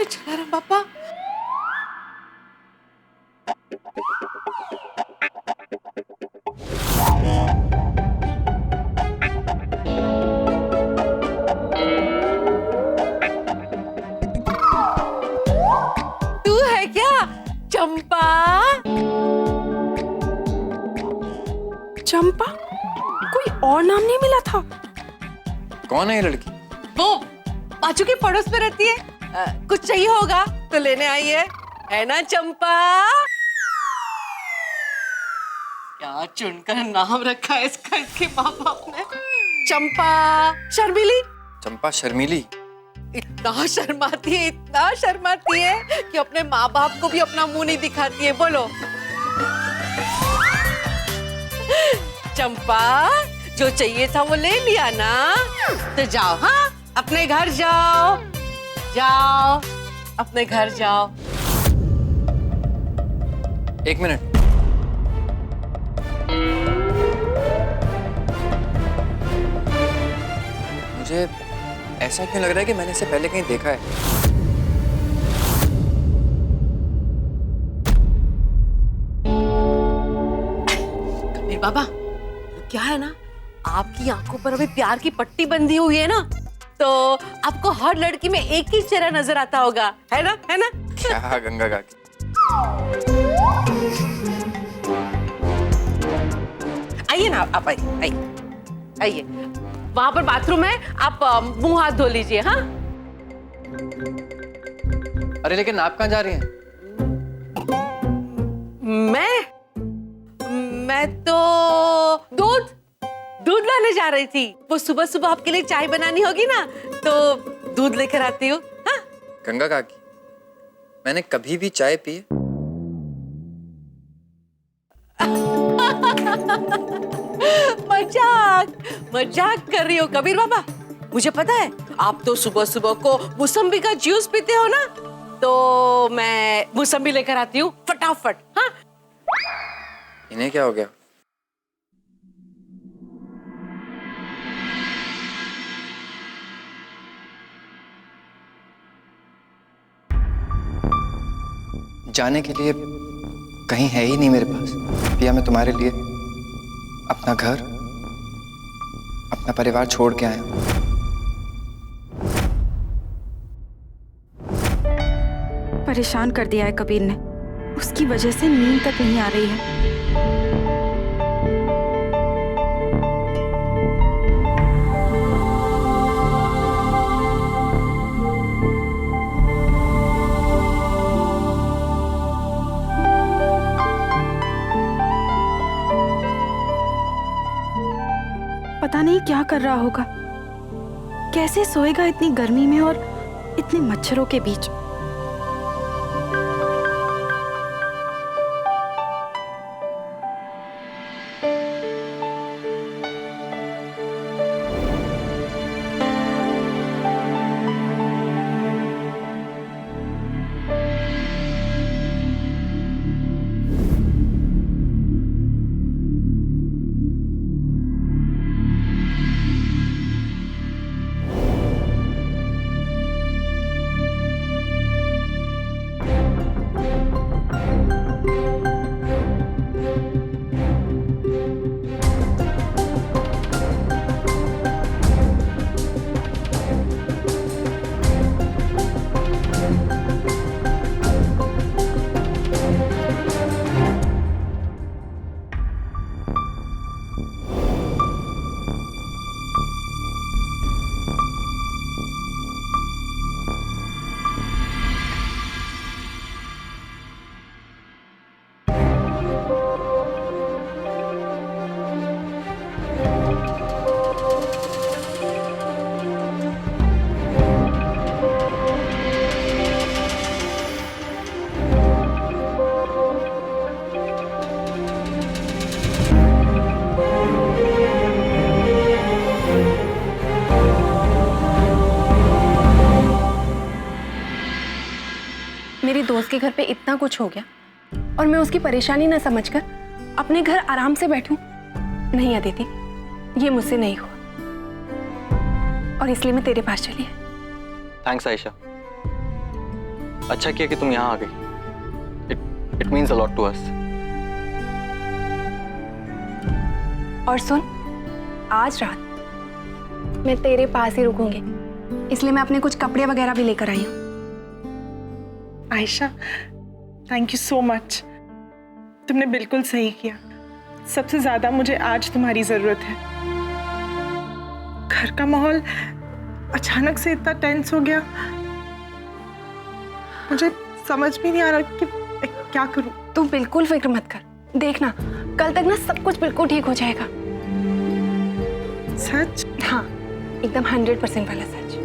जलाराम बापा। तू है क्या चंपा? चंपा? कोई और नाम नहीं मिला था? कौन है ये लड़की? वो पाचू के पड़ोस में रहती है। कुछ चाहिए होगा तो लेने आई है ना चंपा? क्या चुनकर नाम रखा है इसका इसके माँ बाप ने। चंपा शर्मिली। चंपा शर्मिली? इतना शर्माती है कि अपने माँ बाप को भी अपना मुंह नहीं दिखाती है। बोलो चंपा, जो चाहिए था वो ले लिया ना? तो जाओ, हाँ अपने घर जाओ, जाओ अपने घर जाओ। एक मिनट। मुझे ऐसा क्यों लग रहा है कि मैंने इसे पहले कहीं देखा है? कबीर बाबा, क्या है ना, आपकी आंखों पर अभी प्यार की पट्टी बंधी हुई है ना, तो आपको हर लड़की में एक ही चेहरा नजर आता होगा, है ना? है ना? क्या गंगा काकी? आइए ना आप, आइए आइए। वहां पर बाथरूम है, आप मुंह हाथ धो लीजिए। हाँ अरे लेकिन आप कहाँ जा रही हैं? मैं तो दूध लाने जा रही थी। वो सुबह सुबह आपके लिए चाय बनानी होगी ना, तो दूध लेकर आती हूँ। हाँ? गंगा काकी, मैंने कभी भी चाय पी है? मजाक कर रही हो कबीर बाबा। मुझे पता है आप तो सुबह सुबह को मौसम्बी का जूस पीते हो ना, तो मैं मौसम्बी लेकर आती हूँ फटाफट। हाँ? इन्हें क्या हो गया? जाने के लिए कहीं है ही नहीं मेरे पास। पिया, मैं तुम्हारे लिए अपना घर, अपना परिवार छोड़ के आया हूं। परेशान कर दिया है कबीर ने, उसकी वजह से नींद तक नहीं आ रही है। पता नहीं क्या कर रहा होगा, कैसे सोएगा इतनी गर्मी में और इतने मच्छरों के बीच। मेरी दोस्त के घर पे इतना कुछ हो गया और मैं उसकी परेशानी ना समझकर अपने घर आराम से बैठूं? नहीं अदिति, ये मुझसे नहीं हुआ और इसलिए मैं तेरे पास चली है। थैंक्स आयशा। अच्छा किया कि तुम यहाँ आ गई। It means a lot to us. और सुन, आज रात मैं तेरे पास ही रुकूंगी, इसलिए मैं अपने कुछ कपड़े वगैरह भी लेकर आई हूँ। Ayesha, thank you so much. तुमने बिल्कुल सही किया। सबसे ज्यादा मुझे आज तुम्हारी जरूरत है। घर का माहौल अचानक से इतना टेंस हो गया, मुझे समझ भी नहीं आ रहा कि क्या करूं। तू बिल्कुल फिक्र मत कर, देखना कल तक ना सब कुछ बिल्कुल ठीक हो जाएगा। सच? हाँ, एकदम 100% वाला सच।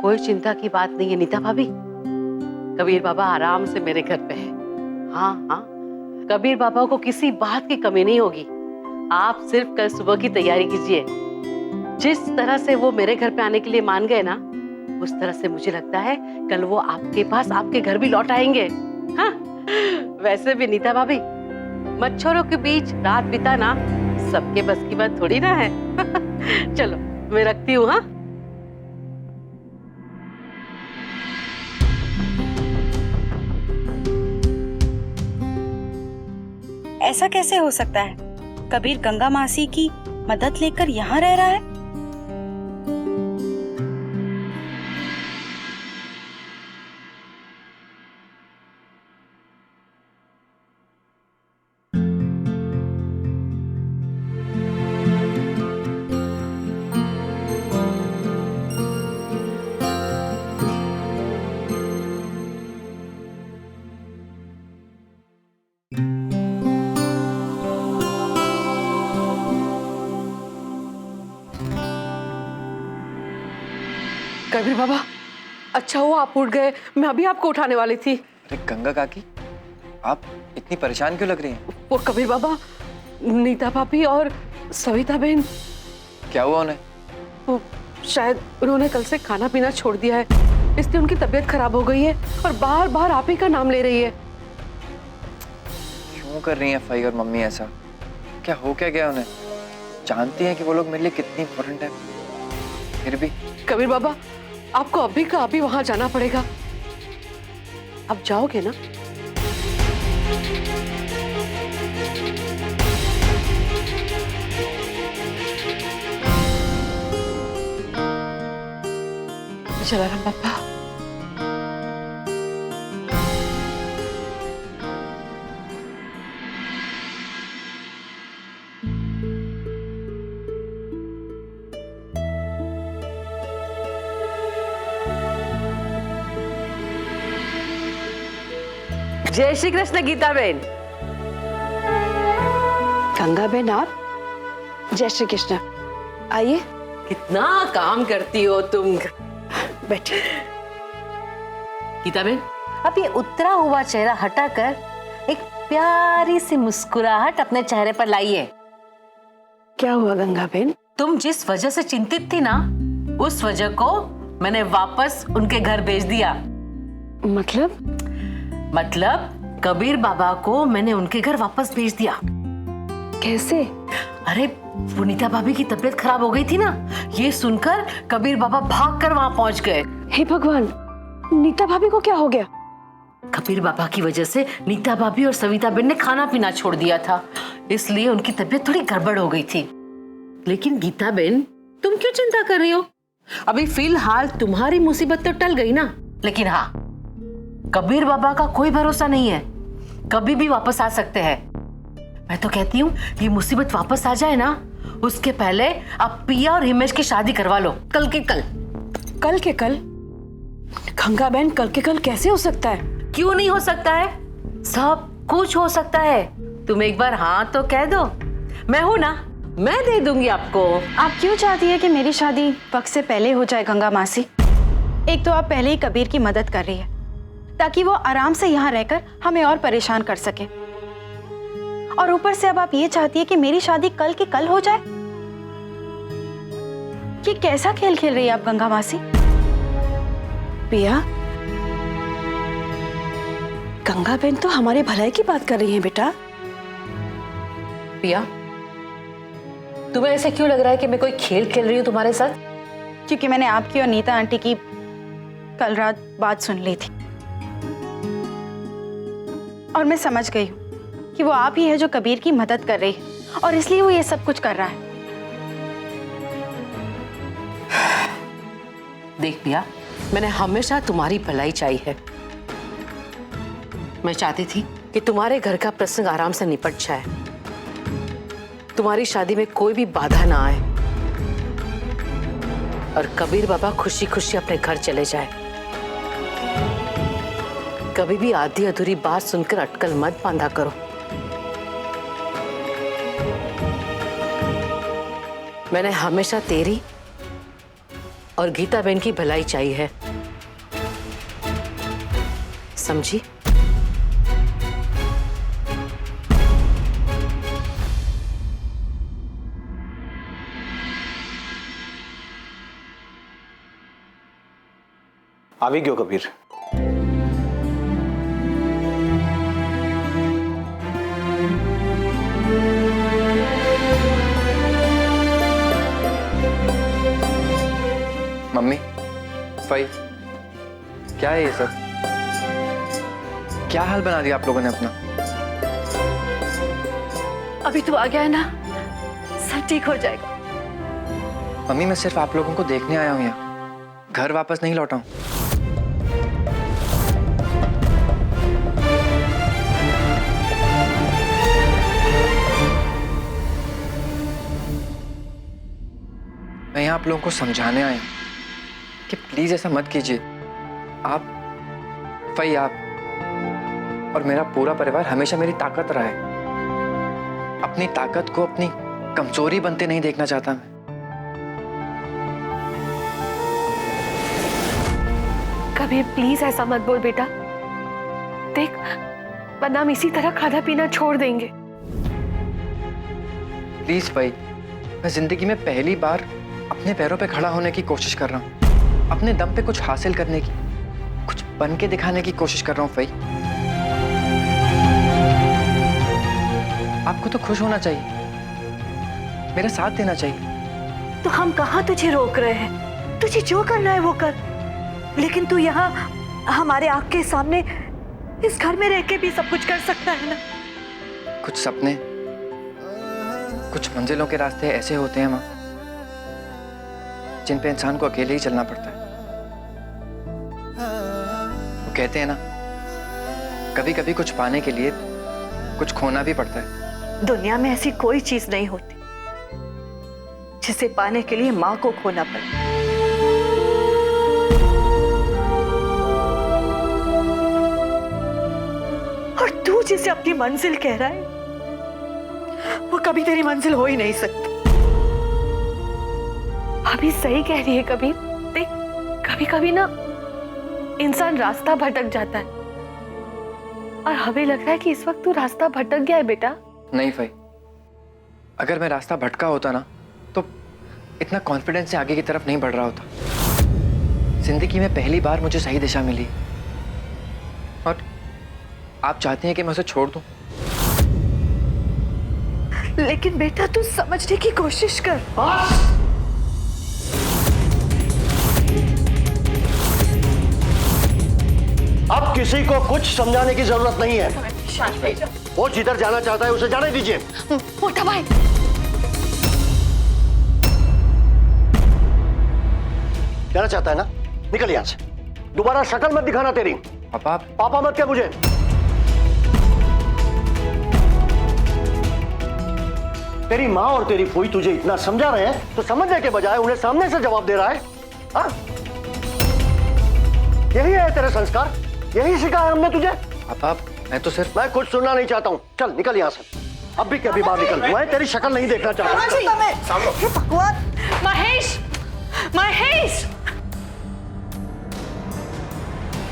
कोई चिंता की बात नहीं है नीता भाभी। कबीर बाबा आराम से मेरे घर पे है। हाँ हाँ, कबीर बाबा को किसी बात की कमी नहीं होगी। आप सिर्फ कल सुबह की तैयारी कीजिए। जिस तरह से वो मेरे घर पे आने के लिए मान गए ना, उस तरह से मुझे लगता है कल वो आपके पास आपके घर भी लौट आएंगे। हाँ, वैसे भी नीता भाभी, मच्छरों के बीच रात बिताना सबके बस की बात थोड़ी ना है। चलो मैं रखती हूँ। हाँ, ऐसा कैसे हो सकता है? कबीर गंगा मासी की मदद लेकर यहाँ रह रहा है। कबीर बाबा, अच्छा हुआ आप उठ गए, मैं अभी आपको उठाने वाली थी। अरे गंगा काकी, आप इतनी परेशान क्यों लग रही हैं? वो कबीर बाबा, नीता भाभी और सविता बहन, क्या हुआ उन्हें? वो शायद उन्होंने कल से खाना पीना छोड़ दिया है, इसलिए उनकी तबीयत खराब हो गई है और बार बार आप ही का नाम ले रही है। क्यों कर रही हैं फाई और मम्मी ऐसा? क्या हो क्या गया उन्हें? जानती हैं कि वो लोग मेरे लिए कितनी इम्पोर्टेंट है, फिर भी। कबीर बाबा, आपको अभी का अभी वहां जाना पड़ेगा। आप जाओगे ना? जलाराम बापा, जय श्री कृष्ण गीता बहन। गंगा बहन आप? जय श्री कृष्ण, आइए। कितना काम करती हो तुम। बैठिए। गीता बहन, अब ये उतरा हुआ चेहरा हटाकर एक प्यारी सी मुस्कुराहट अपने चेहरे पर लाइए। क्या हुआ गंगा बहन? तुम जिस वजह से चिंतित थी ना, उस वजह को मैंने वापस उनके घर भेज दिया। मतलब कबीर बाबा को मैंने उनके घर वापस भेज दिया। कैसे? अरे पुनीता भाभी की तबीयत खराब हो गई थी ना, ये सुनकर कबीर बाबा भागकर वहां पहुंच गए। हे भगवान, नीता भाभी को क्या हो गया? कबीर बाबा की वजह से नीता भाभी और सविता बहन ने खाना पीना छोड़ दिया था, इसलिए उनकी तबीयत थोड़ी गड़बड़ हो गई थी। लेकिन गीता बहन, तुम क्यों चिंता कर रही हो? अभी फिलहाल तुम्हारी मुसीबत तो टल गई ना। लेकिन हाँ, कबीर बाबा का कोई भरोसा नहीं है, कभी भी वापस आ सकते हैं। मैं तो कहती हूँ ये मुसीबत वापस आ जाए ना, उसके पहले आप पिया और हिमेश की शादी करवा लो, कल के कल। कल के कल? गंगा बहन, कल के कल कैसे हो सकता है? क्यों नहीं हो सकता है? सब कुछ हो सकता है। तुम एक बार हाँ तो कह दो, मैं हूं ना, मैं दे दूंगी आपको। आप क्यों चाहती है कि मेरी शादी वक्त से पहले हो जाए गंगा मासी? एक तो आप पहले ही कबीर की मदद कर रही है ताकि वो आराम से यहाँ रहकर हमें और परेशान कर सके, और ऊपर से अब आप ये चाहती है कि मेरी शादी कल की कल हो जाए। ये कैसा खेल खेल रही है आप गंगा मासी? पिया, गंगा बहन तो हमारे भलाई की बात कर रही है बेटा। पिया, तुम्हें ऐसे क्यों लग रहा है कि मैं कोई खेल खेल रही हूँ तुम्हारे साथ? क्योंकि मैंने आपकी और नीता आंटी की कल रात बात सुन ली थी और मैं समझ गई हूँ कि वो आप ही है जो कबीर की मदद कर रही है और इसलिए वो ये सब कुछ कर रहा है। देख पिया, मैंने हमेशा तुम्हारी भलाई चाही है। मैं चाहती थी कि तुम्हारे घर का प्रसंग आराम से निपट जाए, तुम्हारी शादी में कोई भी बाधा ना आए और कबीर बाबा खुशी खुशी अपने घर चले जाए। कभी भी आधी अधूरी बात सुनकर अटकल मत बांधा करो। मैंने हमेशा तेरी और गीता बहन की भलाई चाही है, समझी? આવી ગયો કબીર। मम्मी, भाई, क्या है ये सब? क्या हाल बना दिया आप लोगों ने अपना? अभी तू आ गया है ना, सब ठीक हो जाएगा। मम्मी, मैं सिर्फ आप लोगों को देखने आया हूँ यहाँ, घर वापस नहीं लौटा हूँ। मैं यहाँ आप लोगों को समझाने आया हूँ कि प्लीज ऐसा मत कीजिए। आप, फई, आप और मेरा पूरा परिवार हमेशा मेरी ताकत रहा है। अपनी ताकत को अपनी कमजोरी बनते नहीं देखना चाहता मैं। कबीर प्लीज ऐसा मत बोल बेटा, देख वरना हम इसी तरह खाना पीना छोड़ देंगे। प्लीज भाई, मैं जिंदगी में पहली बार अपने पैरों पे खड़ा होने की कोशिश कर रहा हूँ, अपने दम पे कुछ हासिल करने की, कुछ बन के दिखाने की कोशिश कर रहा हूँ। भाई, आपको तो खुश होना चाहिए, मेरा साथ देना चाहिए। तो हम कहाँ तुझे रोक रहे हैं, तुझे जो करना है वो कर, लेकिन तू यहाँ हमारे आँख के सामने इस घर में रह के भी सब कुछ कर सकता है ना। कुछ सपने, कुछ मंजिलों के रास्ते ऐसे होते हैं माँ, जिन पे इंसान को अकेले ही चलना पड़ता है। वो कहते हैं ना, कभी कभी कुछ पाने के लिए कुछ खोना भी पड़ता है। दुनिया में ऐसी कोई चीज नहीं होती जिसे पाने के लिए माँ को खोना पड़े। और तू जिसे अपनी मंजिल कह रहा है, वो कभी तेरी मंजिल हो ही नहीं सकती। अभी सही कह रही है कबीर, देख कभी कभी ना इंसान रास्ता भटक जाता है और हमें लग रहा है कि इस वक्त तू रास्ता भटक गया है बेटा। नहीं भाई, अगर मैं रास्ता भटका होता ना तो इतना कॉन्फिडेंस से आगे की तरफ नहीं बढ़ रहा होता। जिंदगी में पहली बार मुझे सही दिशा मिली और आप चाहते हैं कि मैं उसे छोड़ दूं। लेकिन बेटा तू समझने की कोशिश कर। अब किसी को कुछ समझाने की जरूरत नहीं है। वो जिधर जाना चाहता है उसे जाने दीजिए। मोटा भाई, जाना चाहता है ना, निकल यहाँ से। दोबारा शक्ल मत दिखाना तेरी। पापा, पापा मत क्या मुझे। तेरी माँ और तेरी फूई तुझे इतना समझा रहे हैं तो समझने के बजाय उन्हें सामने से जवाब दे रहा है। हाँ? यही है तेरे संस्कार, यही सिखाया हमने तुझे। पापा, मैं तो सिर्फ, मैं कुछ सुनना नहीं चाहता हूँ। चल निकल यहाँ से, अभी के अभी बाहर निकल। मैं तेरी शक्ल नहीं देखना चाहता। भगवान, महेश, महेश,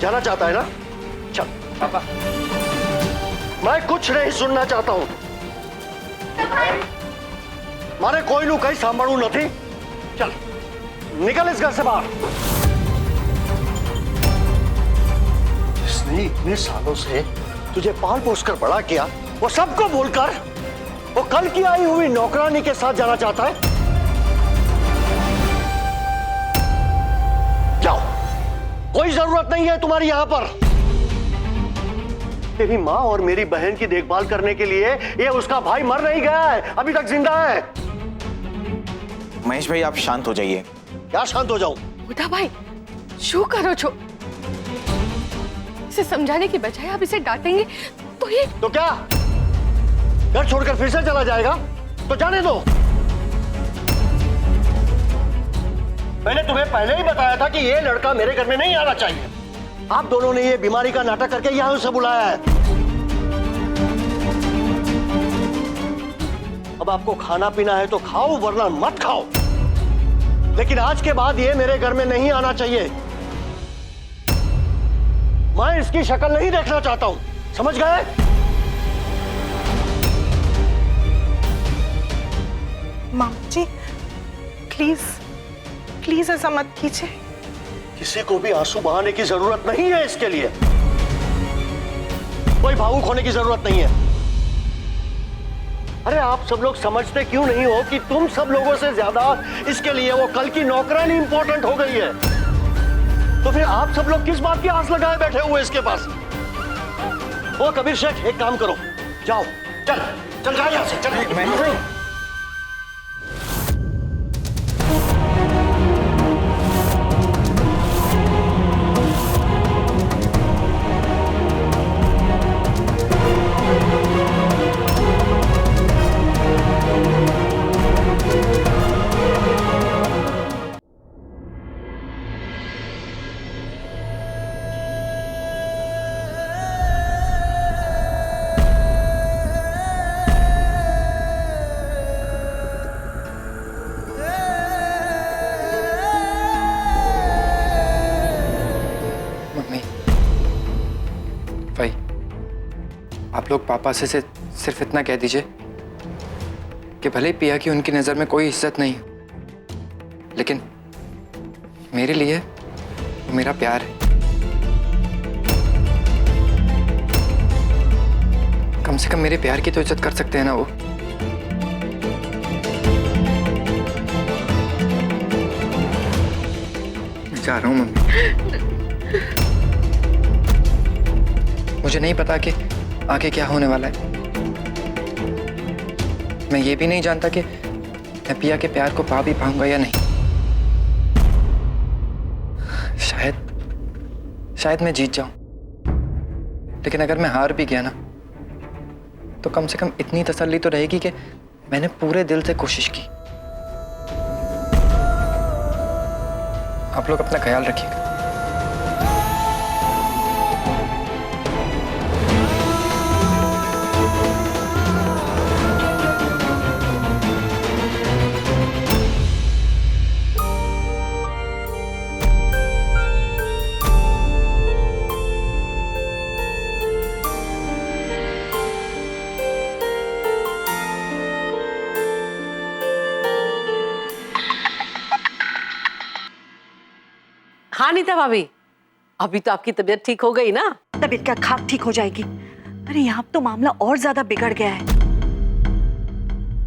जाना चाहता है ना, चल। पापा, मैं कुछ नहीं सुनना चाहता हूँ। मारे कोई नु कहीं सांभळू नहीं। चल निकल इस घर से बाहर। जिसने इतने सालों से तुझे पाल पोस कर बड़ा किया, वो सबको बोलकर वो कल की आई हुई नौकरानी के साथ जाना चाहता है। जाओ, कोई जरूरत नहीं है तुम्हारी यहां पर। तेरी माँ और मेरी बहन की देखभाल करने के लिए ये उसका भाई मर नहीं गया है, अभी तक जिंदा है। महेश भाई आप शांत हो जाइए। क्या शांत हो जाऊं? बुढ़ा भाई शू करो छो, इसे समझाने की बजाय आप इसे डांटेंगे तो ये तो क्या घर छोड़कर फिर से चला जाएगा? तो जाने दो। मैंने तुम्हें पहले ही बताया था कि ये लड़का मेरे घर में नहीं आना चाहिए। आप दोनों ने ये बीमारी का नाटक करके यहां उसे बुलाया है। अब आपको खाना पीना है तो खाओ, वरना मत खाओ। लेकिन आज के बाद ये मेरे घर में नहीं आना चाहिए। मैं इसकी शक्ल नहीं देखना चाहता हूं, समझ गए? मामा जी प्लीज प्लीज ऐसा मत कीजिए। किसी को भी आंसू बहाने की जरूरत नहीं है इसके लिए। कोई भावुक होने की जरूरत नहीं है। अरे आप सब लोग समझते क्यों नहीं हो कि तुम सब लोगों से ज्यादा इसके लिए वो कल की नौकरानी इंपॉर्टेंट हो गई है? तो फिर आप सब लोग किस बात की आस लगाए बैठे हुए इसके पास? ओ कबीर शेख, एक काम करो, जाओ, चल चल जाओ यहां से, चल। भाई आप लोग पापा से सिर्फ इतना कह दीजिए कि भले ही पिया की उनकी नजर में कोई इज्जत नहीं, लेकिन मेरे लिए मेरा प्यार है। कम से कम मेरे प्यार की तो इज्जत कर सकते हैं ना वो। मैं जा रहा हूं मम्मी। मुझे नहीं पता कि आगे क्या होने वाला है। मैं ये भी नहीं जानता कि मैं पिया के प्यार को पा भी पाऊंगा या नहीं। शायद मैं जीत जाऊं, लेकिन अगर मैं हार भी गया ना, तो कम से कम इतनी तसल्ली तो रहेगी कि मैंने पूरे दिल से कोशिश की। आप लोग अपना ख्याल रखिएगा। हाँ नीता भाभी, अभी तो आपकी तबीयत ठीक हो गई ना? तबीयत क्या खाक ठीक हो जाएगी? अरे यहाँ तो मामला और ज्यादा बिगड़ गया है।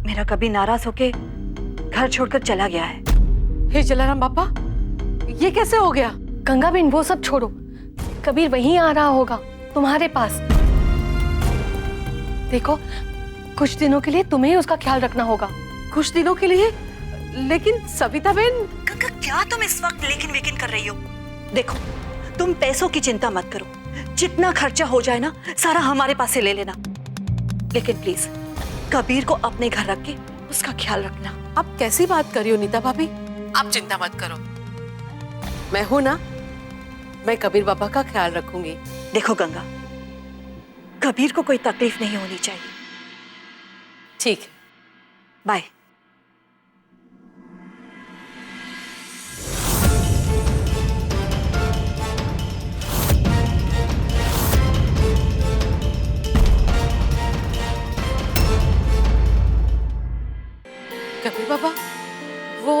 मेरा कभी नाराज होके घर छोड़कर चला गया है। हे जलाराम बापा, ये कैसे हो गया? गंगा बहन वो सब छोड़ो, कबीर वहीं आ रहा होगा तुम्हारे पास। देखो कुछ दिनों के लिए तुम्हें उसका ख्याल रखना होगा। कुछ दिनों के लिए? लेकिन सविता बहन। गंगा क्या तुम इस वक्त लेकिन वेकिन कर रही हो? देखो तुम पैसों की चिंता मत करो, जितना खर्चा हो जाए ना सारा हमारे पास से ले लेना। लेकिन प्लीज कबीर को अपने घर रख के उसका ख्याल रखना। आप कैसी बात कर रही हो नीता भाभी? आप चिंता मत करो, मैं हूं ना, मैं कबीर बाबा का ख्याल रखूंगी। देखो गंगा, कबीर को कोई तकलीफ नहीं होनी चाहिए। ठीक है, बाय। कबीर बाबा, वो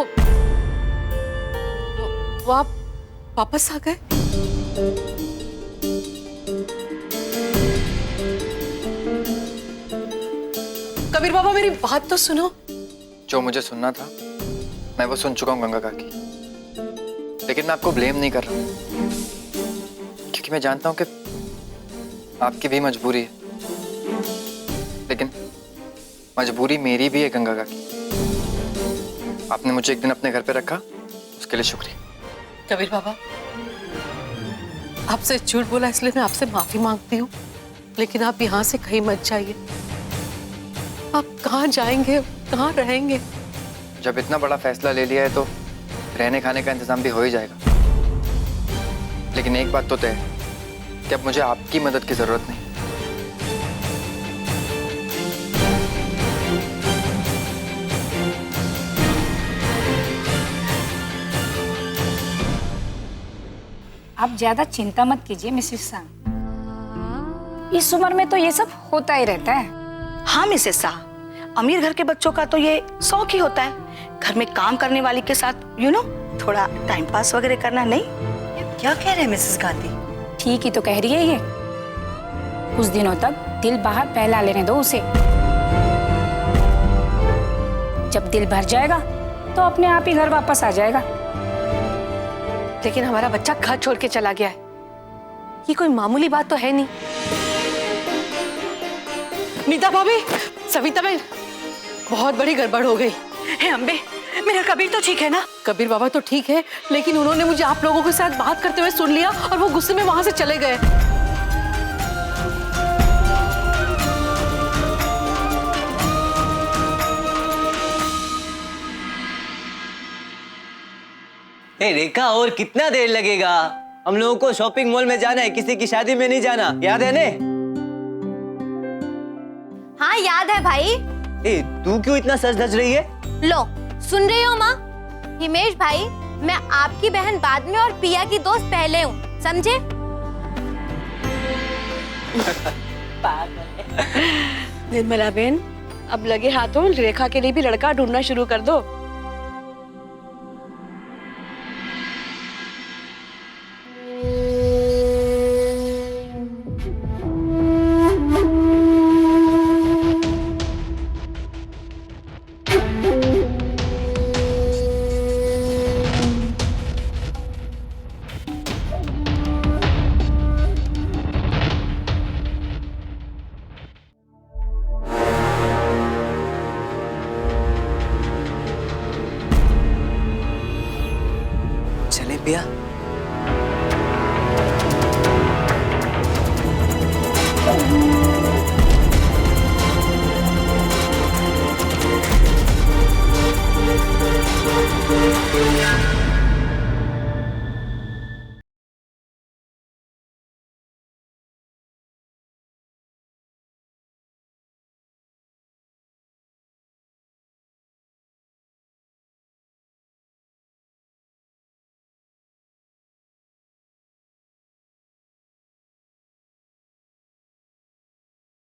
आप वापस आ गए? कबीर बाबा मेरी बात तो सुनो। जो मुझे सुनना था मैं वो सुन चुका हूँ गंगा काकी, लेकिन मैं आपको ब्लेम नहीं कर रहा हूँ, क्योंकि मैं जानता हूँ कि आपकी भी मजबूरी है, लेकिन मजबूरी मेरी भी है गंगा काकी। आपने मुझे एक दिन अपने घर पे रखा, उसके लिए शुक्रिया। कबीर बाबा, आपसे झूठ बोला इसलिए मैं आपसे माफी मांगती हूँ, लेकिन आप यहाँ से कहीं मत जाइए। आप कहाँ जाएंगे, कहाँ रहेंगे? जब इतना बड़ा फैसला ले लिया है तो रहने खाने का इंतजाम भी हो ही जाएगा, लेकिन एक बात तो तय है कि अब मुझे आपकी मदद की जरूरत नहीं। आप ज्यादा चिंता मत कीजिए मिसेस शाह, इस उम्र में तो ये सब होता ही रहता है। हाँ मिसेस शाह, अमीर घर के बच्चों का तो ये शौक ही होता है, घर में काम करने वाली के साथ थोड़ा टाइम पास वगैरह करना। नहीं, क्या कह रहे हैं मिसेस गांधी? ठीक ही तो कह रही है ये। कुछ दिनों तक दिल बाहर फैला लेने दो उसे, जब दिल भर जाएगा तो अपने आप ही घर वापस आ जाएगा। लेकिन हमारा बच्चा घर छोड़ के चला गया है, ये कोई मामूली बात तो है नहीं। नीता भाभी, सविता बहन, बहुत बड़ी गड़बड़ हो गई। हे अम्बे, मेरा कबीर तो ठीक है ना? कबीर बाबा तो ठीक है, लेकिन उन्होंने मुझे आप लोगों के साथ बात करते हुए सुन लिया और वो गुस्से में वहां से चले गए। ए रेखा, और कितना देर लगेगा? हम लोगों को शॉपिंग मॉल में जाना है, किसी की शादी में नहीं जाना, याद है ने? हाँ याद है भाई। ए तू क्यों इतना सज धज रही है? लो, सुन रही हो माँ? हिमेश भाई, मैं आपकी बहन बाद में और पिया की दोस्त पहले हूँ, समझे? निर्मला बहन, अब लगे हाथों रेखा के लिए भी लड़का ढूंढना शुरू कर दो। चले पिया।